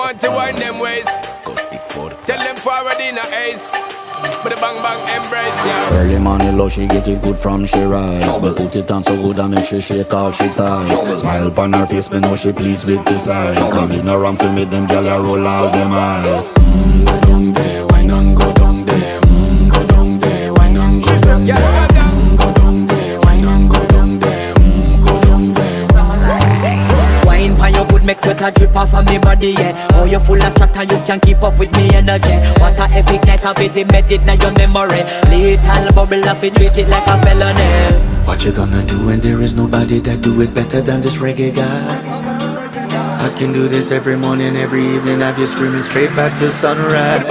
want to wind them ways. Tell them forward in a ace. But the bang bang embrace, yeah. Early morning love, she get it good from she rise. But put it on so good I make she shake all she ties. Smile upon her face, me know she pleased with this eyes. Come in around to make them gyal a roll out them eyes. Go down there, wine and go down there. Go down there, wine and go down there. Go down there, wine and go down there. Go down there. Wine for your good make sweat a drip off of me body, yeah. Oh, you full of chatter, you can keep up with me energy. What a epic night of it, embedded now your memory. Little bubble of it, treat it like a felony. What you gonna do when there is nobody that do it better than this reggae guy? I can do this every morning, every evening, have you screaming straight back to sunrise.